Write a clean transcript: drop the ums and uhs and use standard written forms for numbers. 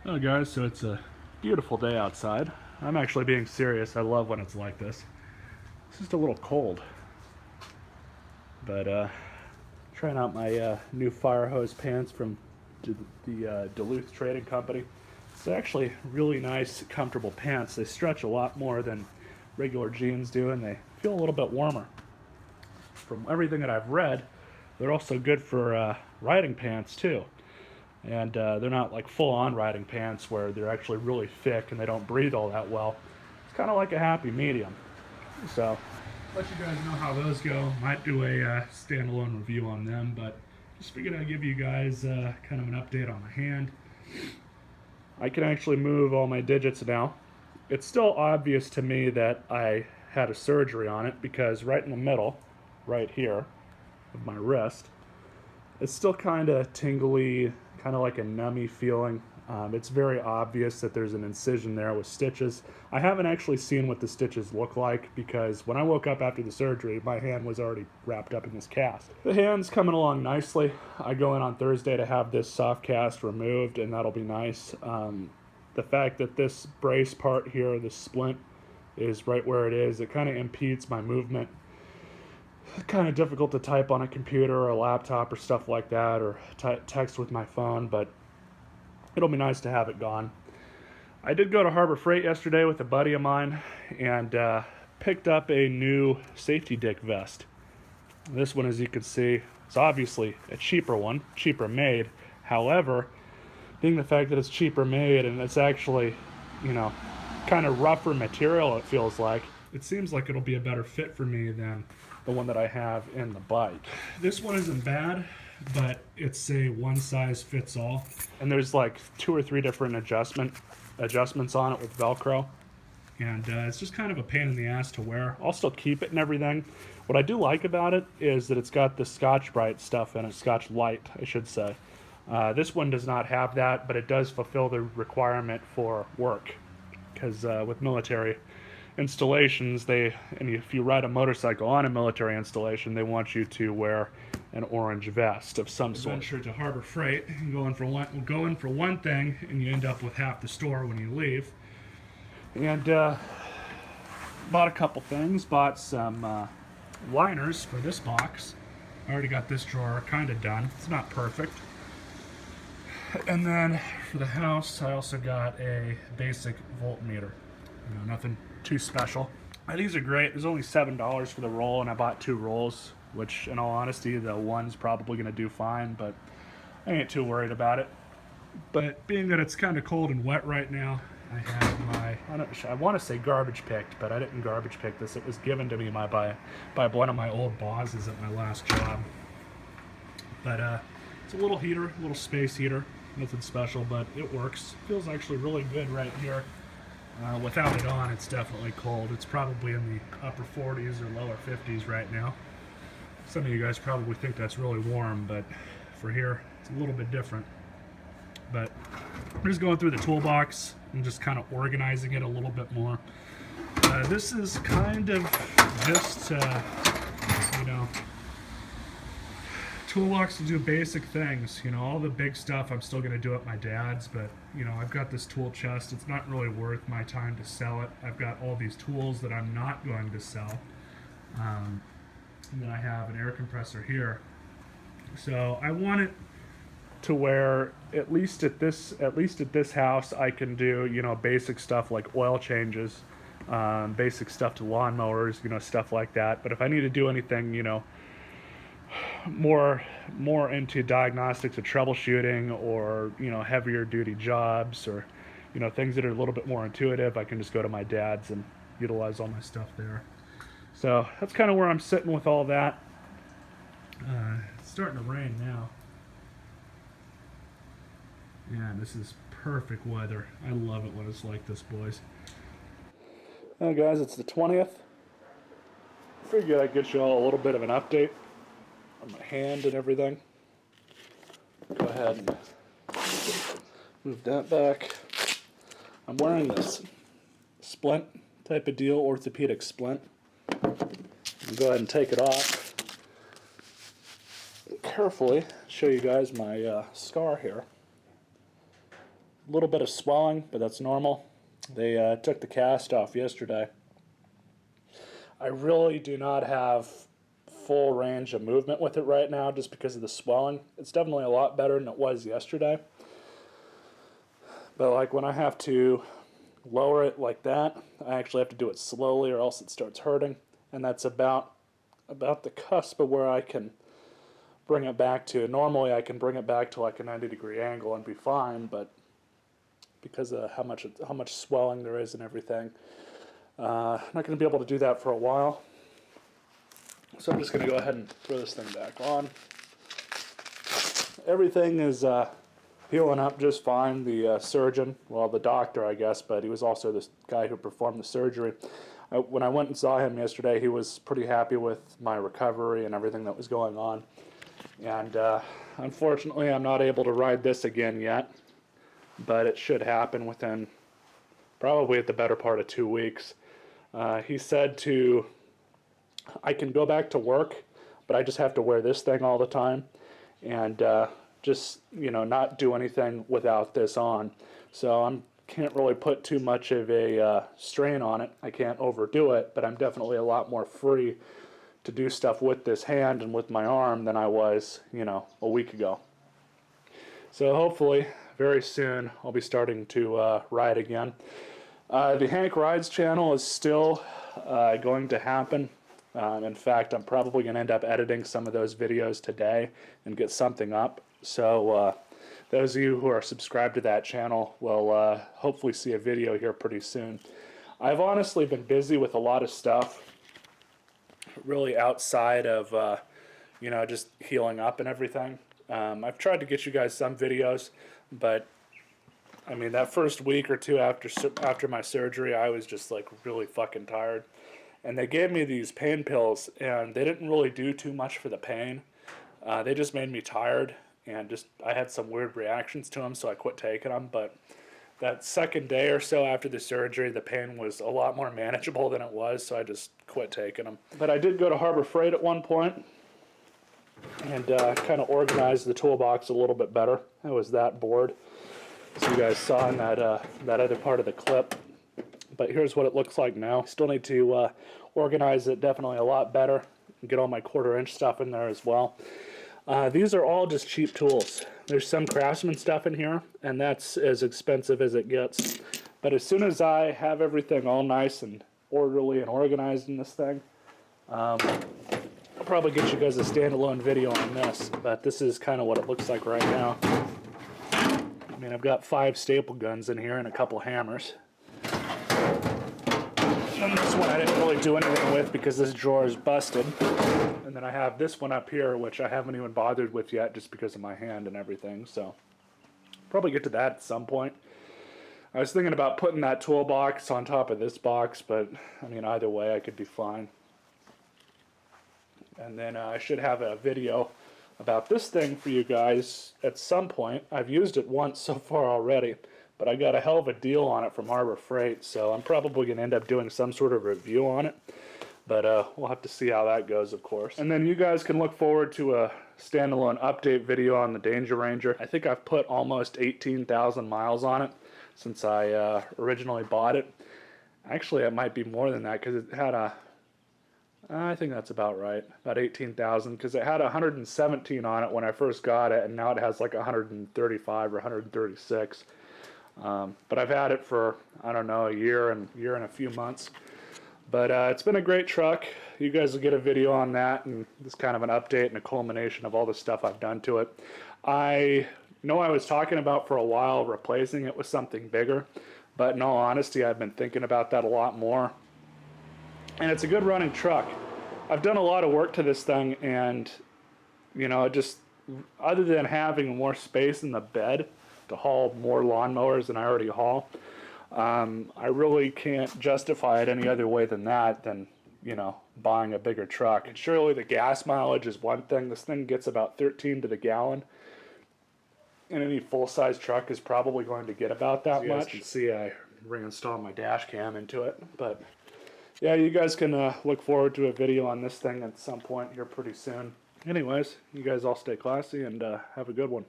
Oh guys, so it's a beautiful day outside. I'm actually being serious. I love when it's like this. It's just a little cold. But trying out my new fire hose pants from the Duluth Trading Company. It's actually really nice, comfortable pants. They stretch a lot more than regular jeans do, and they feel a little bit warmer. From everything that I've read, they're also good for riding pants too. And they're not like full-on riding pants where they're actually really thick and they don't breathe all that well. It's kind of like a happy medium. So, let you guys know how those go. Might do a standalone review on them, but just figured I'd give you guys kind of an update on my hand. I can actually move all my digits now. It's still obvious to me that I had a surgery on it because right in the middle, right here, of my wrist, it's still kind of tingly, kind of like a nummy feeling. It's very obvious that there's an incision there with stitches. I haven't actually seen what the stitches look like because when I woke up after the surgery, my hand was already wrapped up in this cast. The hand's coming along nicely. I go in on Thursday to have this soft cast removed, and that'll be nice. The fact that this brace part here, this splint, is right where it is, it kind of impedes my movement. Kind of difficult to type on a computer or a laptop or stuff like that, or text with my phone, but it'll be nice to have it gone. I did go to Harbor Freight yesterday with a buddy of mine and picked up a new safety dick vest. This one, as you can see, is obviously a cheaper one, cheaper made. However, being the fact that it's cheaper made and it's actually, kind of rougher material, it feels like, it seems like it'll be a better fit for me than the one that I have in the bike. This one isn't bad, but it's a one size fits all. And there's like 2 or 3 different adjustments on it with Velcro. And it's just kind of a pain in the ass to wear. I'll still keep it and everything. What I do like about it is that it's got the Scotch-Brite stuff in it, Scotch-Lite, I should say. This one does not have that, but it does fulfill the requirement for work. Because with military installations, and if you ride a motorcycle on a military installation, they want you to wear an orange vest of some sort. Venture to Harbor Freight, you go in for one thing, and you end up with half the store when you leave. And bought a couple things. Bought some liners for this box. I already got this drawer kind of done. It's not perfect. And then for the house, I also got a basic voltmeter. Nothing too special. These are great. There's only $7 for the roll, and I bought 2 rolls, which, in all honesty, the one's probably going to do fine, but I ain't too worried about it. But being that it's kind of cold and wet right now, I have I want to say garbage picked, but I didn't garbage pick this. It was given to me by one of my old bosses at my last job. But it's a little heater, a little space heater. Nothing special, but it works. Feels actually really good right here. Without it on, it's definitely cold. It's probably in the upper 40s or lower 50s right now. Some of you guys probably think that's really warm, but for here, it's a little bit different. But I'm just going through the toolbox and just kind of organizing it a little bit more. This is kind of just, toolbox to do basic things. All the big stuff I'm still going to do at my dad's, but I've got this tool chest. It's not really worth my time to sell it. I've got all these tools that I'm not going to sell. And then I have an air compressor here. So I want it to where at least at this house I can do basic stuff like oil changes, basic stuff to lawnmowers, stuff like that. But if I need to do anything, more into diagnostics or troubleshooting, or heavier duty jobs, or things that are a little bit more intuitive, I can just go to my dad's and utilize all my stuff there. So that's kind of where I'm sitting with all that. It's starting to rain now. Yeah, this is perfect weather. I love it when it's like this, boys. Well, guys, it's the 20th. Figured I'd get you all a little bit of an update on my hand and everything. Go ahead and move that back. I'm wearing this splint type of deal, orthopedic splint. I'll go ahead and take it off. Carefully show you guys my scar here. little bit of swelling, but that's normal. They took the cast off yesterday. I really do not have full range of movement with it right now just because of the swelling. It's definitely a lot better than it was yesterday. But like when I have to lower it like that, I actually have to do it slowly or else it starts hurting. And that's about the cusp of where I can bring it back to. Normally I can bring it back to like a 90-degree angle and be fine, but because of how much swelling there is and everything, I'm not going to be able to do that for a while. So I'm just going to go ahead and throw this thing back on. Everything is healing up just fine. The surgeon, well, the doctor, I guess, but he was also the guy who performed the surgery. When I went and saw him yesterday, he was pretty happy with my recovery and everything that was going on. And unfortunately, I'm not able to ride this again yet, but it should happen within probably at the better part of 2 weeks. He said I can go back to work, but I just have to wear this thing all the time and just, not do anything without this on. So I can't really put too much of a strain on it. I can't overdo it, but I'm definitely a lot more free to do stuff with this hand and with my arm than I was, a week ago. So hopefully, very soon, I'll be starting to ride again. The Hank Rides channel is still going to happen. In fact, I'm probably going to end up editing some of those videos today and get something up. So those of you who are subscribed to that channel will hopefully see a video here pretty soon. I've honestly been busy with a lot of stuff, really outside of, just healing up and everything. I've tried to get you guys some videos, but I mean, that first week or two after my surgery, I was just like really fucking tired. And they gave me these pain pills, and they didn't really do too much for the pain. They just made me tired, and I had some weird reactions to them, so I quit taking them. But that second day or so after the surgery, the pain was a lot more manageable than it was, so I just quit taking them. But I did go to Harbor Freight at one point and kind of organized the toolbox a little bit better. I was that bored, as you guys saw in that other part of the clip. But here's what it looks like now. Still need to organize it definitely a lot better and get all my 1/4-inch stuff in there as well. These are all just cheap tools. There's some Craftsman stuff in here, and that's as expensive as it gets. But as soon as I have everything all nice and orderly and organized in this thing, I'll probably get you guys a standalone video on this. But this is kind of what it looks like right now. I mean, I've got 5 staple guns in here and a couple hammers. And this one I didn't really do anything with because this drawer is busted. And then I have this one up here, which I haven't even bothered with yet just because of my hand and everything. So probably get to that at some point. I was thinking about putting that toolbox on top of this box, but I mean, either way I could be fine. And then I should have a video about this thing for you guys at some point. I've used it once so far already, but I got a hell of a deal on it from Harbor Freight, so I'm probably going to end up doing some sort of review on it. But we'll have to see how that goes, of course. And then you guys can look forward to a standalone update video on the Danger Ranger. I think I've put almost 18,000 miles on it since I originally bought it. Actually, it might be more than that because it had I think that's about right, about 18,000, because it had 117 on it when I first got it, and now it has like 135 or 136. But I've had it for, I don't know, a year and a few months. But it's been a great truck. You guys will get a video on that, and it's kind of an update and a culmination of all the stuff I've done to it. I know I was talking about for a while replacing it with something bigger, but in all honesty, I've been thinking about that a lot more. And it's a good running truck. I've done a lot of work to this thing, and just other than having more space in the bed to haul more lawnmowers than I already haul, I really can't justify it any other way than that, than buying a bigger truck. And surely the gas mileage is one thing. This thing gets about 13 to the gallon, and any full-size truck is probably going to get about that much. As you can see, I reinstalled my dash cam into it, but yeah, you guys can look forward to a video on this thing at some point here pretty soon. Anyways, you guys all stay classy and have a good one.